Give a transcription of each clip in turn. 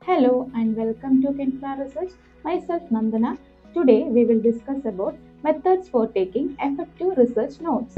Hello and welcome to Kenfra Research. Myself Nandhana. Today we will discuss about methods for taking effective research notes.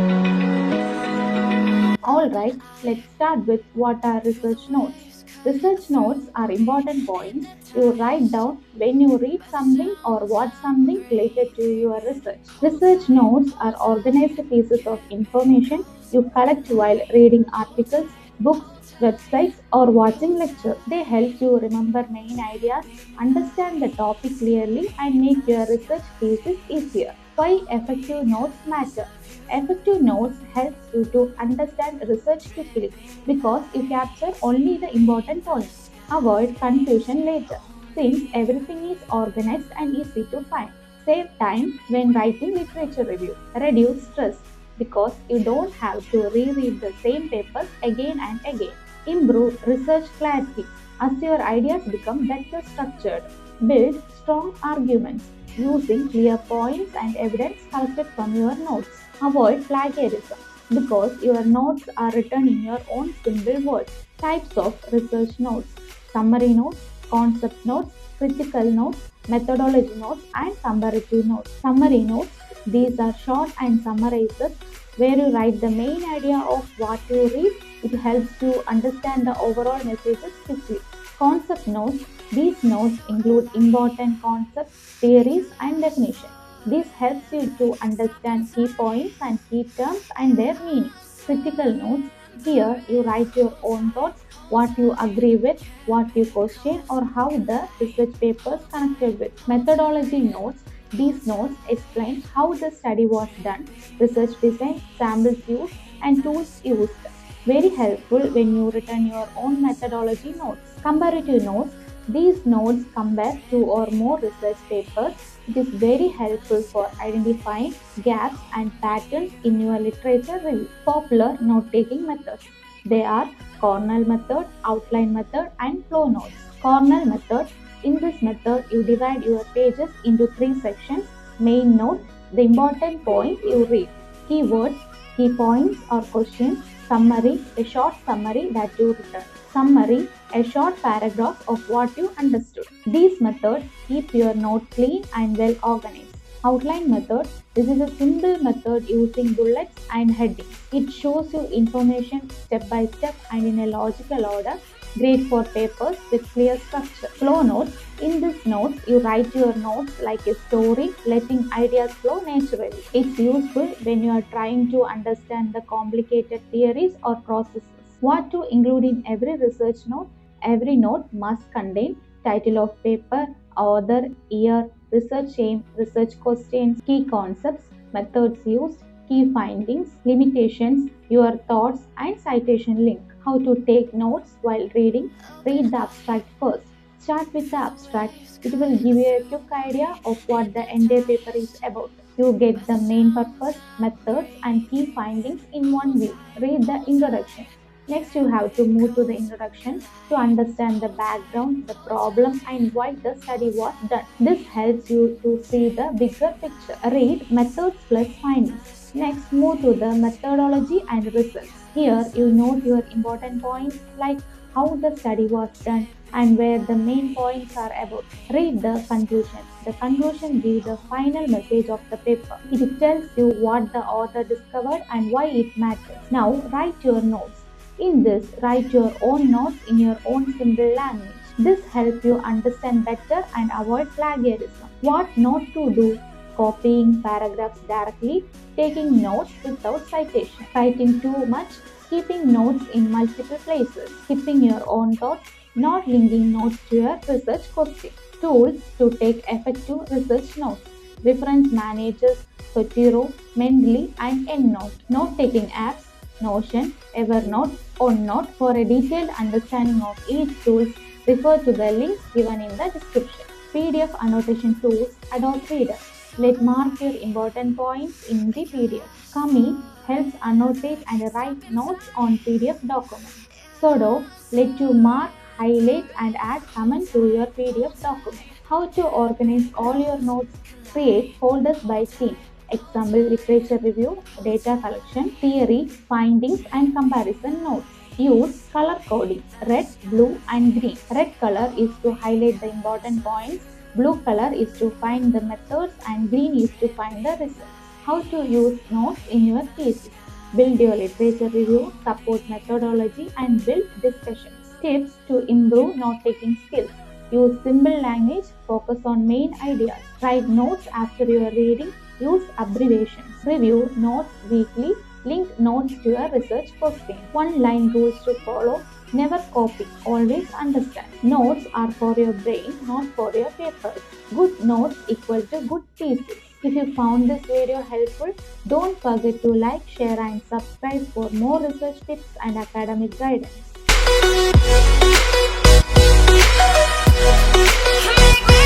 Alright, let's start with what are research notes. Research notes are important points you write down when you read something or watch something related to your research. Research notes are organized pieces of information you collect while reading articles, books, websites, or watching lectures. They help you remember main ideas, understand the topic clearly, and make your research thesis easier. Why effective notes matter? Effective notes helps you to understand research quickly because you capture only the important points. Avoid confusion later since everything is organized and easy to find. Save time when writing literature review. Reduce stress because you don't have to reread the same papers again and again. Improve research clarity as your ideas become better structured. Build strong arguments using clear points and evidence collected from your notes. Avoid plagiarism because your notes are written in your own simple words. Types of research notes: summary notes, concept notes, critical notes, methodology notes, and comparative notes. Summary notes: these are short and summarizes where you write the main idea of what you read. It helps you understand the overall messages quickly. Concept notes: these notes include important concepts, theories, and definitions. This helps you to understand key points and key terms and their meaning. Critical notes: here you write your own thoughts, what you agree with, what you question, or how the research papers connected with. Methodology notes: these notes explain how the study was done, research design, samples used, and tools used. Very helpful when you written your own methodology notes. Comparative notes: these notes compare two or more research papers. It is very helpful for identifying gaps and patterns in your literature review. Popular note-taking methods. They are Cornell method, outline method, and flow notes. Cornell method. In this method, you divide your pages into three sections. Main note: the important points you read. Keywords: key points or questions. Summary: a short summary that you return. Summary: a short paragraph of what you understood. These methods keep your note clean and well organized. Outline method: this is a simple method using bullets and headings. It shows you information step by step and in a logical order. Great for papers with clear structure. Flow notes: in this notes, you write your notes like a story, letting ideas flow naturally. It's useful when you are trying to understand the complicated theories or processes. What to include in every research note? Every note must contain title of paper, author, year, research aim, research questions, key concepts, methods used, key findings, limitations, your thoughts, and citation link. How to take notes while reading? Read the abstract first. Start with the abstract. It will give you a quick idea of what the entire paper is about. You get the main purpose, methods, and key findings in one view. Read the introduction. Next, you have to move to the introduction to understand the background, the problem, and why the study was done. This helps you to see the bigger picture. Read methods plus findings. Next, move to the methodology and results. Here, you note your important points like how the study was done and where the main points are about. Read the conclusion. The conclusion gives the final message of the paper. It tells you what the author discovered and why it matters. Now, write your notes. In this, write your own notes in your own simple language. This helps you understand better and avoid plagiarism. What not to do? Copying paragraphs directly, taking notes without citation, writing too much, keeping notes in multiple places, skipping your own thoughts, not linking notes to your research question. Tools to take effective research notes: reference managers, Zotero, Mendeley, and EndNote. Note-taking apps: Notion, Evernote, OneNote. For a detailed understanding of each tool, refer to the links given in the description. PDF annotation tools: Adobe Reader. Let mark your important points in the PDF. Kami helps annotate and write notes on PDF documents. Sodo let you mark, highlight, and add comments to your PDF document. How to organize all your notes? Create folders by theme. Example: literature review, data collection, theory, findings, and comparison notes. Use color coding red, blue, and green. Red color is to highlight the important points, blue color is to find the methods, and green is to find the results. How to use notes in your thesis. Build your literature review, support methodology, and build discussions. Tips to improve note taking skills. Use simple language, focus on main ideas. Write notes after your reading, use abbreviations. Review notes weekly, link notes to your research posting. One line rules to follow. Never copy, always understand. Notes are for your brain, not for your papers. Good notes equal to good thesis. If you found this video helpful, don't forget to like, share and subscribe for more research tips and academic guidance.